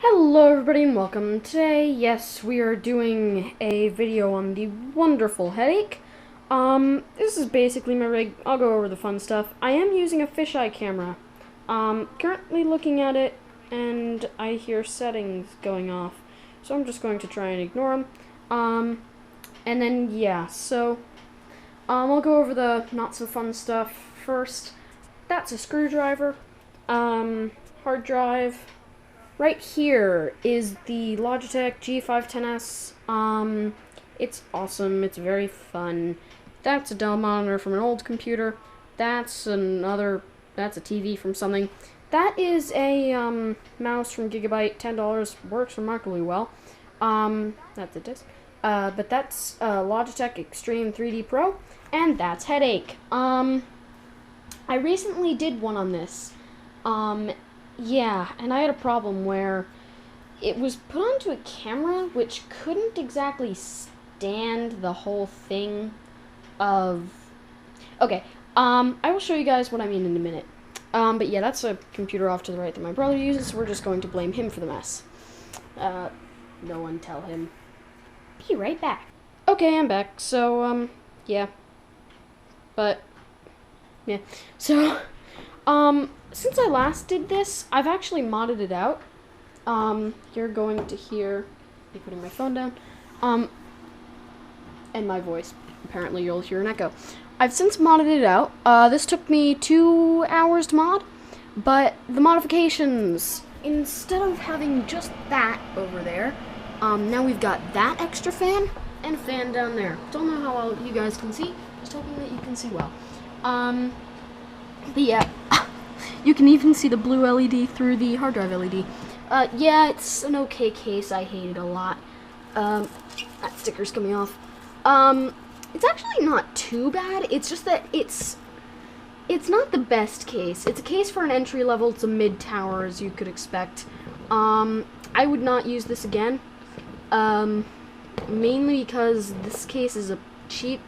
Hello everybody and welcome. Today, yes, we are doing a video on the wonderful headache. This is basically my rig. I'll go over the fun stuff. I am using a fisheye camera. Currently looking at it and I hear settings going off. So I'm just going to try and ignore them. And then, yeah, so, I'll go over the not so fun stuff first. That's a screwdriver, hard drive. Right here is the Logitech G510S. It's awesome. It's very fun. That's a Dell monitor from an old computer. That's a TV from something. That is a mouse from Gigabyte, $10. Works remarkably well. That's a disc. But that's Logitech Extreme 3D Pro, and that's Headache. I recently did one on this. Yeah, and I had a problem where it was put onto a camera which couldn't exactly stand the whole thing of... Okay, I will show you guys what I mean in a minute. But yeah, that's a computer off to the right that my brother uses, so we're just going to blame him for the mess. No one tell him. Be right back. Okay, I'm back, so, yeah. But, yeah. So, since I last did this, I've actually modded it out. You're going to hear me putting my phone down, and my voice. Apparently you'll hear an echo. I've since modded it out. This took me 2 hours to mod, but the modifications, instead of having just that over there, now we've got that extra fan and a fan down there. Don't know how well you guys can see, just hoping that you can see well. But yeah. You can even see the blue LED through the hard drive LED. Yeah, it's an okay case. I hate it a lot. That sticker's coming off. It's actually not too bad. It's just that it's not the best case. It's a case for an entry level to mid tower, as you could expect. I would not use this again. Mainly because this case is a cheap.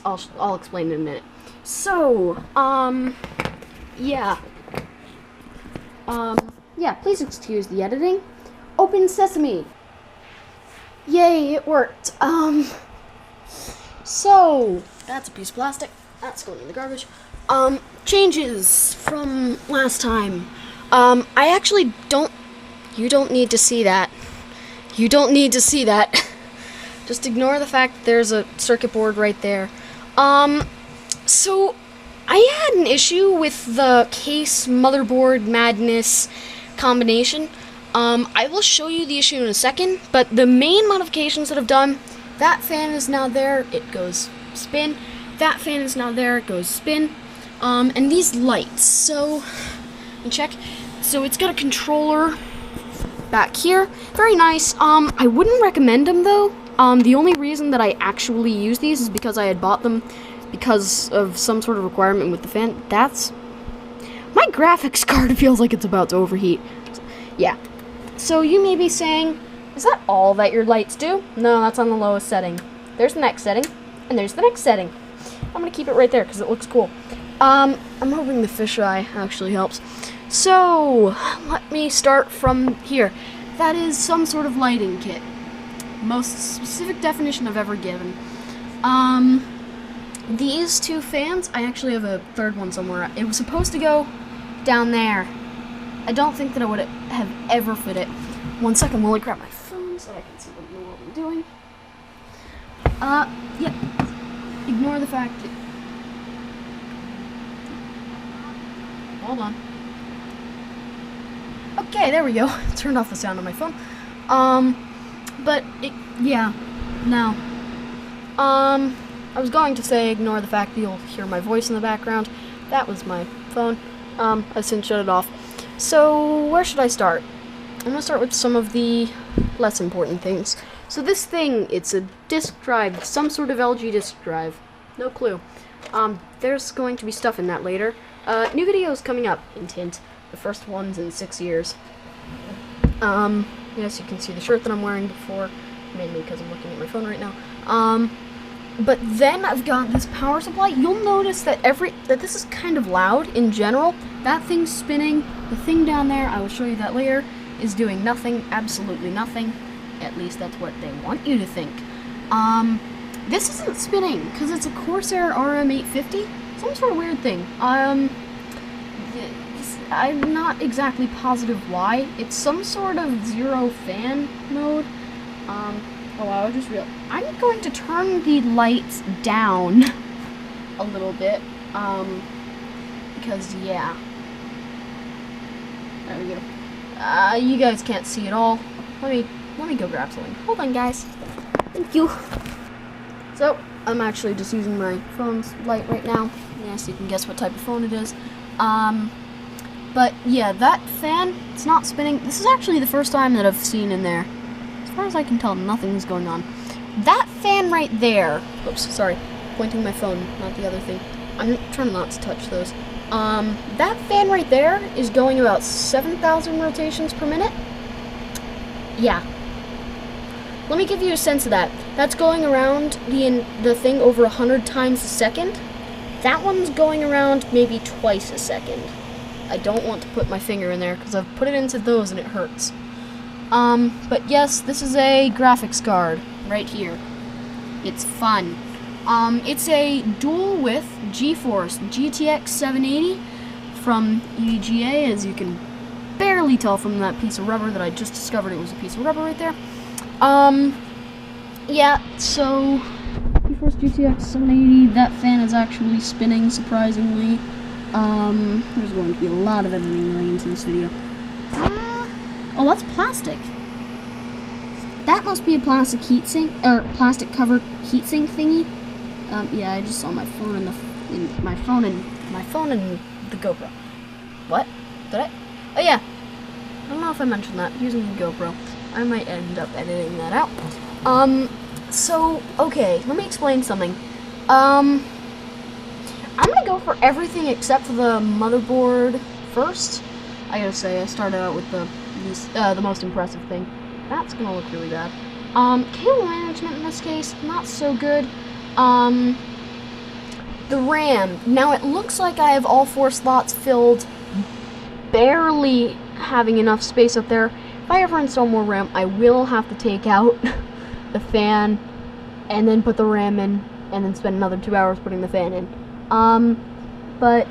I'll explain in a minute. So, yeah. Yeah, please excuse the editing. Open sesame. Yay, it worked. So, that's a piece of plastic. That's going in the garbage. Changes from last time. I actually you don't need to see that. You don't need to see that. Just ignore the fact that there's a circuit board right there. So, I had an issue with the case motherboard madness combination. I will show you the issue in a second, but the main modifications that I've done, that fan is now there, it goes spin. That fan is now there, it goes spin. And these lights, so, let me check. So it's got a controller back here, very nice. I wouldn't recommend them though. The only reason that I actually use these is because I had bought them because of some sort of requirement with the fan. My graphics card feels like it's about to overheat. Yeah. So you may be saying, is that all that your lights do? No, that's on the lowest setting. There's the next setting, and there's the next setting. I'm gonna keep it right there because it looks cool. I'm hoping the fisheye actually helps. So, let me start from here. That is some sort of lighting kit. Most specific definition I've ever given. These two fans, I actually have a third one somewhere. It was supposed to go down there. I don't think that I would have ever fit it. 1 second while I grab my phone so I can see what I'm doing. Yeah. Ignore the fact that... Hold on. Okay, there we go. Turned off the sound on my phone. Yeah. Now. I was going to say ignore the fact that you'll hear my voice in the background. That was my phone. I've since shut it off. So, where should I start? I'm going to start with some of the less important things. So this thing, it's a disk drive, some sort of LG disk drive. No clue. There's going to be stuff in that later. New videos coming up, hint hint. The first one's in 6 years. Yes, you can see the shirt that I'm wearing before, mainly because I'm looking at my phone right now. But then I've got this power supply. You'll notice that this is kind of loud in general. That thing's spinning. The thing down there, I will show you that later, is doing nothing, absolutely nothing. At least that's what they want you to think. This isn't spinning because it's a Corsair RM850. Some sort of weird thing. I'm not exactly positive why. It's some sort of zero fan mode. Oh, I just realized I'm going to turn the lights down a little bit. Because yeah. There we go. You guys can't see it all. Let me go grab something. Hold on, guys. Thank you. So, I'm actually just using my phone's light right now. Yes, you can guess what type of phone it is. But yeah, that fan, it's not spinning. This is actually the first time that I've seen in there. As far as I can tell, nothing's going on. That fan right there, oops, sorry, pointing my phone, not the other thing. I'm trying not to touch those. That fan right there is going about 7,000 rotations per minute. Yeah. Let me give you a sense of that. That's going around the thing over 100 times a second. That one's going around maybe twice a second. I don't want to put my finger in there because I've put it into those and it hurts. But yes, this is a graphics card right here. It's fun. It's a dual width GeForce GTX 780 from EVGA, as you can barely tell from that piece of rubber that I just discovered it was a piece of rubber right there. Yeah, so GeForce GTX 780, that fan is actually spinning, surprisingly. There's going to be a lot of editing going into this video. Oh, that's plastic. That must be a plastic heatsink, or plastic covered heatsink thingy. Yeah, I just saw my phone and my phone and the GoPro. What? Did I? Oh yeah. I don't know if I mentioned that. Using the GoPro. I might end up editing that out. So, okay, let me explain something. I'm gonna go for everything except for the motherboard first. I gotta say, I started out with the most impressive thing. That's gonna look really bad. Cable management in this case, not so good. The RAM. Now it looks like I have all 4 slots filled, barely having enough space up there. If I ever install more RAM, I will have to take out the fan and then put the RAM in and then spend another 2 hours putting the fan in. But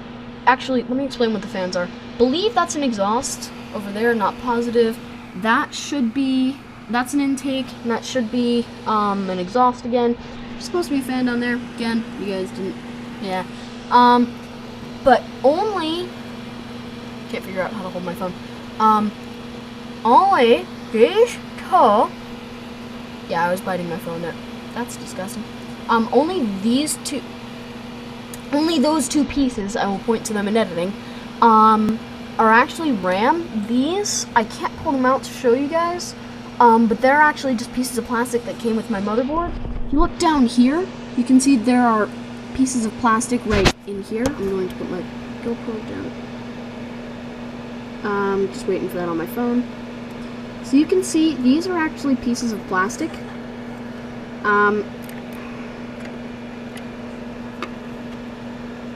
actually, let me explain what the fans are. Believe that's an exhaust over there, not positive. That's an intake, and that should be an exhaust again. There's supposed to be a fan down there. Again, you guys didn't, yeah. But only, can't figure out how to hold my phone. Only these two, yeah, I was biting my phone there. That's disgusting. Only those two pieces, I will point to them in editing, are actually RAM. These, I can't pull them out to show you guys, but they're actually just pieces of plastic that came with my motherboard. If you look down here, you can see there are pieces of plastic right in here. I'm going to put my GoPro down. Just waiting for that on my phone. So you can see these are actually pieces of plastic.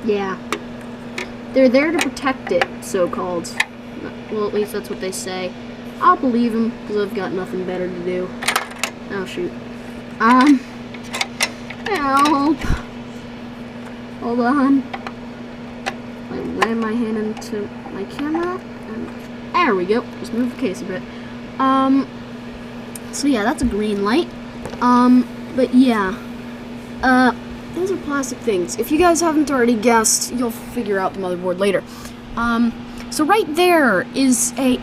Yeah. They're there to protect it, so-called. Well, at least that's what they say. I'll believe them, because I've got nothing better to do. Oh, shoot. Help! Hold on. I ran my hand into my camera, and there we go. Just move the case a bit. So yeah, that's a green light. But yeah. Those are plastic things. If you guys haven't already guessed, you'll figure out the motherboard later. So right there is a...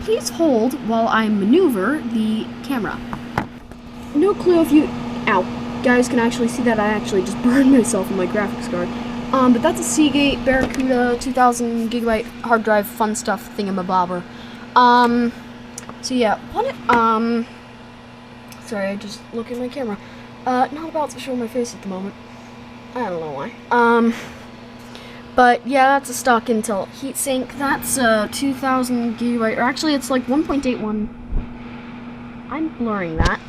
Please hold while I maneuver the camera. No clue if you... Ow. Guys can actually see that I actually just burned myself on my graphics card. But that's a Seagate Barracuda 2000 gigabyte hard drive fun stuff thingamabobber. So yeah, what... Sorry, I just look at my camera. Not about to show my face at the moment. I don't know why. But yeah, that's a stock Intel heatsink. That's a 2000 gigabyte, or actually it's like 1.81. I'm blurring that.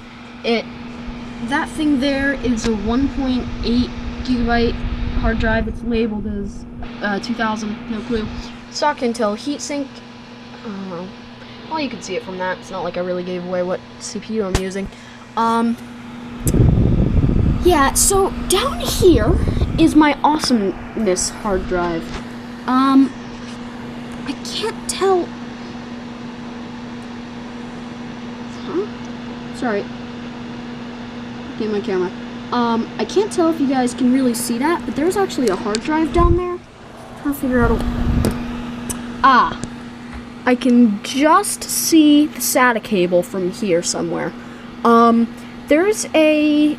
That thing there is a 1.8 gigabyte hard drive. It's labeled as 2000, no clue. Stock Intel heatsink. Well, you can see it from that. It's not like I really gave away what CPU I'm using. Yeah, so down here is my awesomeness hard drive. I can't tell. Huh? Sorry. Get my camera. I can't tell if you guys can really see that, but there's actually a hard drive down there. I'm trying to figure out I can just see the SATA cable from here somewhere. There's a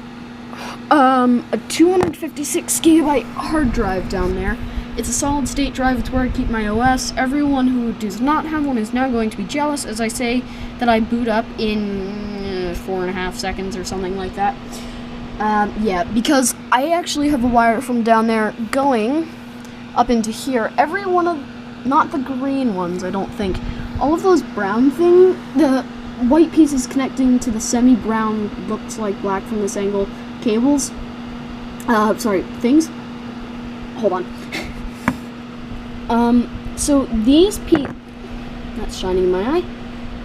256 gigabyte hard drive down there. It's a solid state drive. It's where I keep my OS. Everyone who does not have one is now going to be jealous as I say that I boot up in 4.5 seconds or something like that. Yeah, because I actually have a wire from down there going up into here. Every one of, not the green ones, I don't think. All of those brown thing, the white pieces connecting to the semi-brown, looks like black from this angle, cables. Sorry, things. Hold on. So these that's shining in my eye.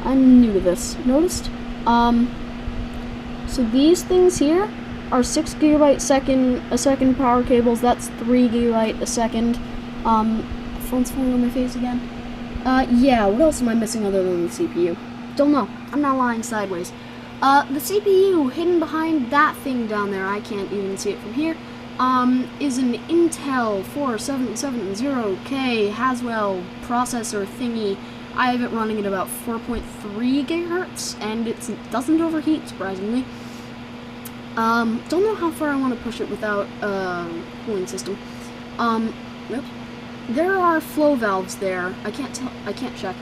I'm new to this. Noticed? So these things here are 6 gigabyte a second power cables. That's 3 gigabyte a second. Phone's falling on my face again. Yeah, what else am I missing other than the CPU? Don't know. I'm not lying sideways. The CPU hidden behind that thing down there, I can't even see it from here, is an Intel 4770K Haswell processor thingy. I have it running at about 4.3 gigahertz, and it doesn't overheat, surprisingly. Don't know how far I want to push it without cooling system. Nope. There are flow valves there. I can't check.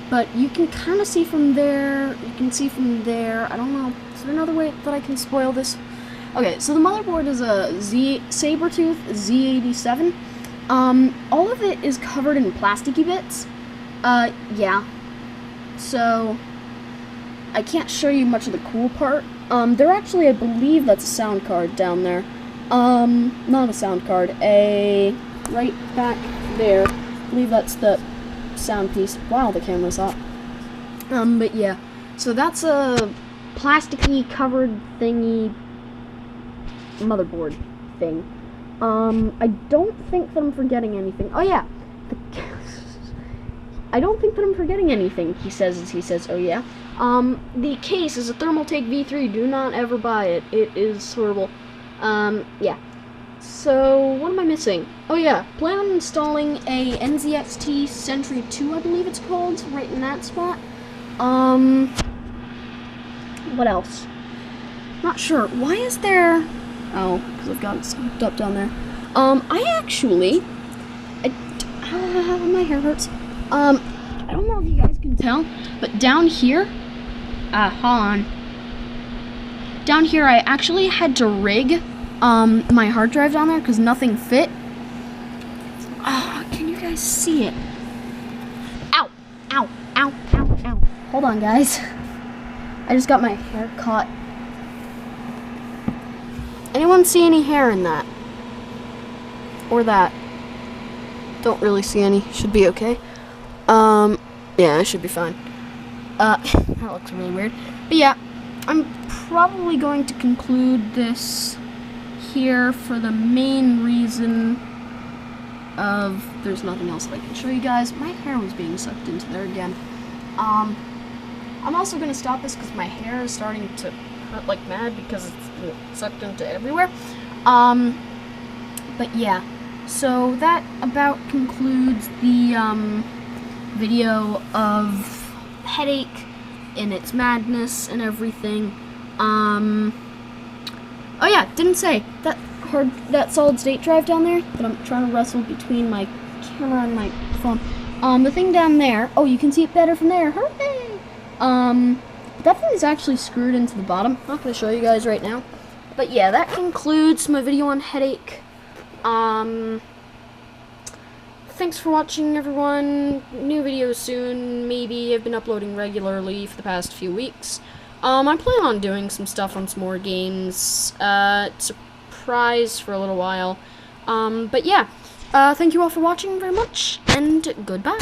But you can kind of see from there. You can see from there. I don't know. Is there another way that I can spoil this? Okay, so the motherboard is a Sabertooth Z87. All of it is covered in plasticky bits. Yeah. So I can't show you much of the cool part. There actually, I believe that's a sound card down there. Not a sound card. Right back there. I believe that's the sound piece. Wow, the camera's hot. But yeah. So that's a plasticky covered thingy motherboard thing. I don't think that I'm forgetting anything. Oh yeah. I don't think that I'm forgetting anything, he says as he says, oh yeah. The case is a Thermaltake V3. Do not ever buy it. It is horrible. Yeah. So, what am I missing? Oh yeah, plan on installing a NZXT Sentry 2, I believe it's called, right in that spot. What else? Not sure. Why is there... Oh, because I've got it hooked up down there. My hair hurts. I don't know if you guys can tell, but down here, hold on. Down here, I actually had to rig my hard drive down there because nothing fit. Oh, can you guys see it? Ow, ow, ow, ow, ow. Hold on, guys. I just got my hair caught. Anyone see any hair in that? Or that? Don't really see any. Should be okay. Yeah, I should be fine. That looks really weird. But yeah, I'm probably going to conclude this here for the main reason of there's nothing else that I can show you guys. My hair was being sucked into there again. I'm also going to stop this because my hair is starting to hurt like mad because it's sucked into everywhere. But yeah, so that about concludes the video of Headache and its madness and everything. Oh yeah, didn't say that solid state drive down there that I'm trying to wrestle between my camera and my phone. The thing down there, oh, you can see it better from there. Hooray! That thing is actually screwed into the bottom. I'm not going to show you guys right now. But yeah, that concludes my video on Headache. Thanks for watching, everyone. New videos soon, maybe. I've been uploading regularly for the past few weeks. I plan on doing some stuff on some more games. Surprise for a little while. But yeah, thank you all for watching very much, and goodbye.